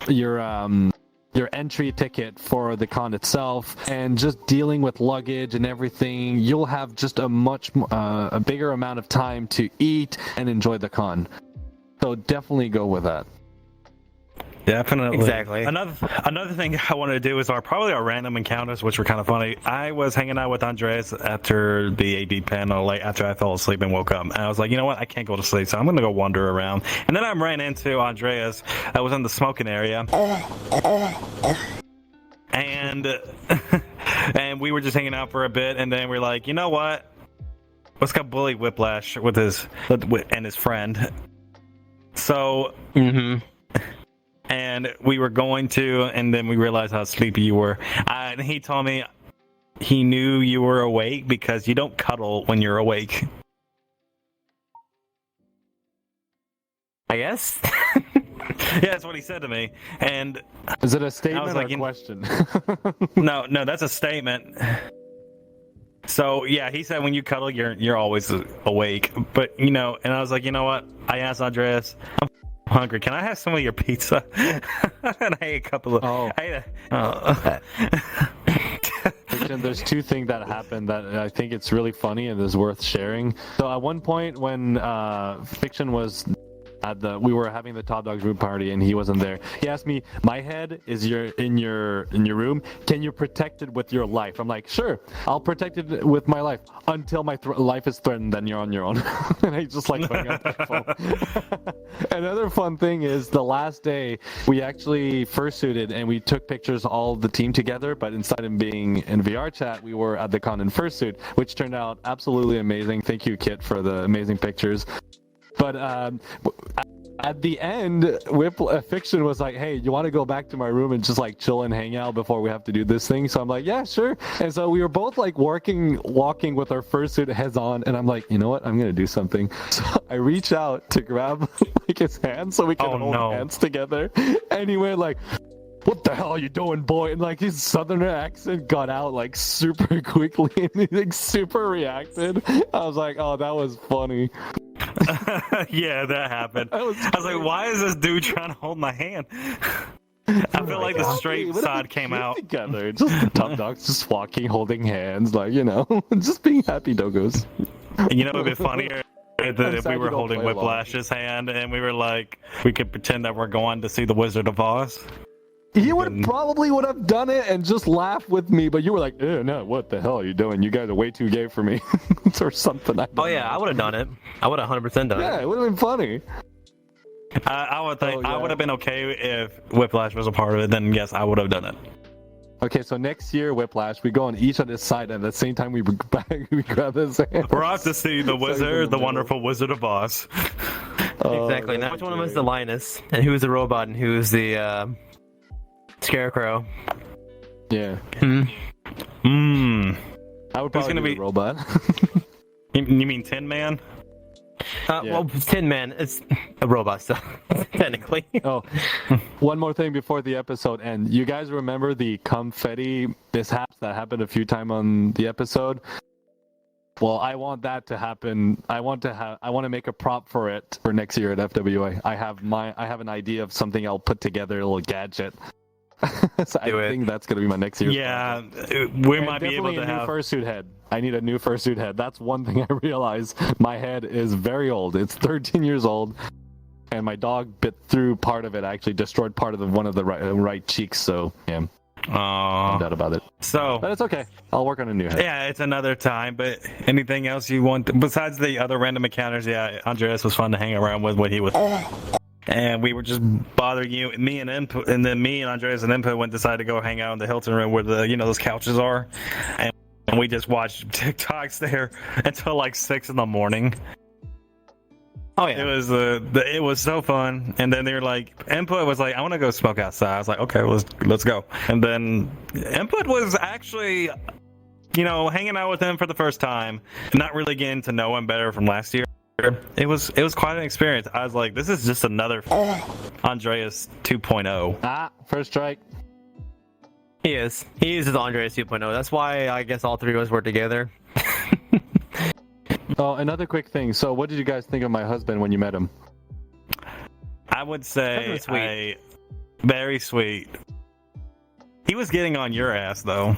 entry ticket for the con itself, and just dealing with luggage and everything. You'll have just a bigger amount of time to eat and enjoy the con. So definitely go with that. Definitely. Exactly. Another thing I wanted to do is probably our random encounters, which were kind of funny. I was hanging out with Andreas after the AD panel, like after I fell asleep and woke up. And I was like, you know what? I can't go to sleep, so I'm going to go wander around. And then I ran into Andreas. I was in the smoking area. And and we were just hanging out for a bit. And then we're like, you know what? Let's go bully Whiplash with his friend. So... Mm-hmm. And we were going to, and then we realized how sleepy you were. And he told me he knew you were awake because you don't cuddle when you're awake. I guess. Yeah, that's what he said to me. And is it a statement or a question? No, that's a statement. So yeah, he said when you cuddle, you're always awake. But and I was like, you know what? I asked Andreas, I'm hungry. Can I have some of your pizza? And I ate a couple of. There's 2 things that happened that I think it's really funny and is worth sharing. So at one point when Fiction was we were having the Top Dogs room party and he wasn't there. He asked me, "My head is in your room. Can you protect it with your life?" I'm like, "Sure, I'll protect it with my life until my life is threatened. Then you're on your own." And I just like hung up the phone. Another fun thing is the last day we actually fursuited and we took pictures all the team together. But instead of being in VR chat, we were at the con in fursuit, which turned out absolutely amazing. Thank you, Kit, for the amazing pictures. But at the end, Fiction was like, "Hey, you want to go back to my room and just like chill and hang out before we have to do this thing?" So I'm like, "Yeah, sure." And so we were both like walking with our fursuit heads on, and I'm like, "You know what? I'm gonna do something." So I reach out to grab like his hand so we can hold hands together, and he went like, "What the hell are you doing, boy?" And like his southerner accent got out like super quickly, and he like super reacted. I was like, "Oh, that was funny." Yeah, that happened. I was like, why is this dude trying to hold my hand? I feel like the straight side came out. Together. Just the Top Dogs just walking, holding hands, like, just being happy doggos. You know, it would be funnier if we were holding Whiplash's hand and we were like, we could pretend that we're going to see the Wizard of Oz. He probably would have done it and just laughed with me, but you were like, no, what the hell are you doing? You guys are way too gay for me. Or something. I would have done it. I would have 100% done it. Yeah, it would have been funny. I would think I would have been okay if Whiplash was a part of it. Then yes, I would have done it. Okay, so next year, Whiplash, we go on each other's side, and at the same time, we grab his hand. We're off to see the wizard, the wonderful Wizard of Oz. Exactly. Now, which one of us is the Linus, and who's the robot, and who's the Scarecrow? Yeah. I would probably be a robot. You mean Tin Man? Well, Tin Man is a robot, so technically. Oh, one more thing before the episode ends. You guys remember the confetti mishaps that happened a few times on the episode? Well, I want that to happen. I want to make a prop for it for next year at FWA. I have an idea of something I'll put together, a little gadget. So I think that's gonna be my next year. Yeah, we might be able to have a new fursuit head. I need a new fursuit head. That's one thing I realized. My head is very old. It's 13 years old, and my dog bit through part of it. Actually, destroyed part of one of the right cheeks. So yeah, I'm bad about it. But it's okay. I'll work on a new head. Yeah, it's another time. But anything else you want besides the other random encounters? Yeah, Andreas was fun to hang around with when he was. And we were just bothering you, me and Input, and then me and Andreas and Input decided to go hang out in the Hilton room where the those couches are, and we just watched TikToks there until like 6 a.m. Oh yeah, it was so fun. And then they were like, Input was like, I want to go smoke outside. I was like, okay, let's go. And then Input was actually, hanging out with him for the first time, not really getting to know him better from last year. It was quite an experience. I was like, this is just another Andreas 2.0. First strike. He is his Andreas 2.0. That's why I guess all three of us were together. Oh, another quick thing. So, what did you guys think of my husband when you met him? I would say very sweet. He was getting on your ass though.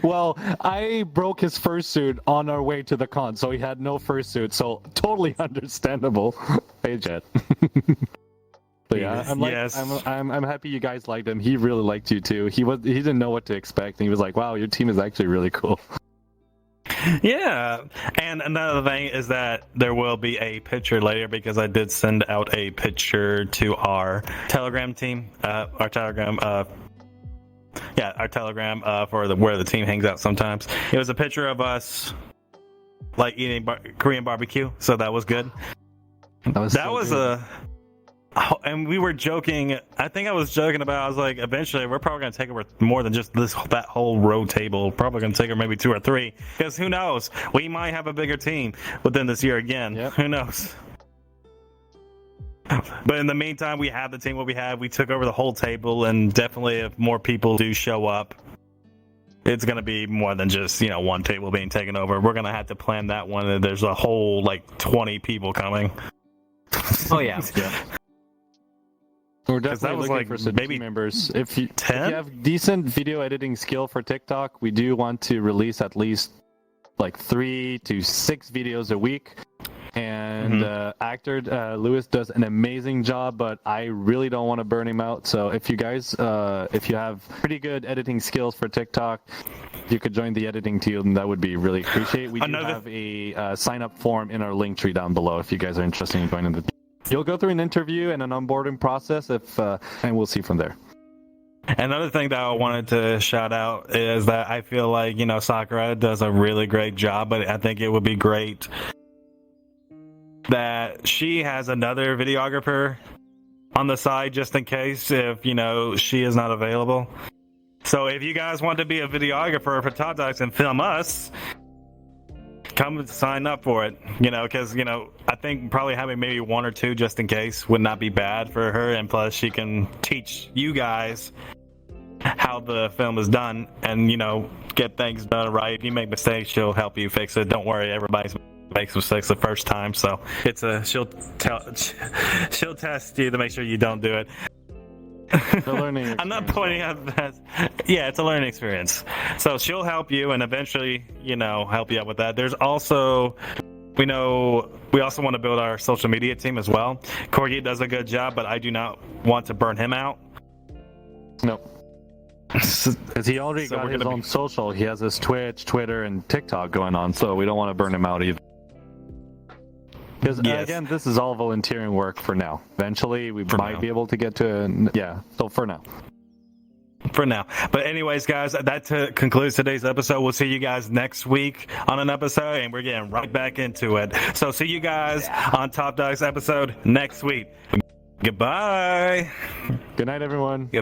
Well, I broke his fursuit on our way to the con, so he had no fursuit, so totally understandable. Hey, Jet. But yeah, I'm happy you guys liked him. He really liked you too. He didn't know what to expect, and he was like, "Wow, your team is actually really cool." Yeah, and another thing is that there will be a picture later because I did send out a picture to our Telegram team, our Telegram for where the team hangs out sometimes. It was a picture of us like eating Korean barbecue, so that was good. And we were joking. I think I was joking about. I was like, eventually, we're probably gonna take over more than just that whole row table. Probably gonna take her maybe 2 or 3, because who knows? We might have a bigger team within this year again. Yep. Who knows? But in the meantime, we have the team what we have. We took over the whole table, and definitely if more people do show up, it's going to be more than just, one table being taken over. We're going to have to plan that one, and there's a whole, 20 people coming. Oh, yeah. We're definitely looking for some team members. If you have decent video editing skill for TikTok, we do want to release at least, 3 to 6 videos a week. And actor Lewis does an amazing job, but I really don't want to burn him out. So if you guys, if you have pretty good editing skills for TikTok, you could join the editing team. That would be really appreciated. We do have a sign-up form in our link tree down below if you guys are interested in joining the team. You'll go through an interview and an onboarding process, and we'll see from there. Another thing that I wanted to shout out is that I feel like, Sakura does a really great job, but I think it would be great that she has another videographer on the side just in case if, she is not available. So if you guys want to be a videographer for Top Dogs and film us, come sign up for it, because, I think probably having maybe 1 or 2 just in case would not be bad for her. And plus she can teach you guys how the film is done and, get things done right. If you make mistakes, she'll help you fix it. Don't worry, everybody's makes mistakes the first time, so she'll test you to make sure you don't do it. I'm not pointing out that. Yeah, it's a learning experience. So she'll help you and eventually, help you out with that. There's also, we also want to build our social media team as well. Corgi does a good job, but I do not want to burn him out. Nope. Because he already got his own social. He has his Twitch, Twitter, and TikTok going on, so we don't want to burn him out either. Because again, this is all volunteering work for now. Eventually, we might be able to get to so for now. For now. But anyways, guys, that concludes today's episode. We'll see you guys next week on an episode, and we're getting right back into it. So see you guys on Top Dogs episode next week. Goodbye. Good night, everyone. Goodbye.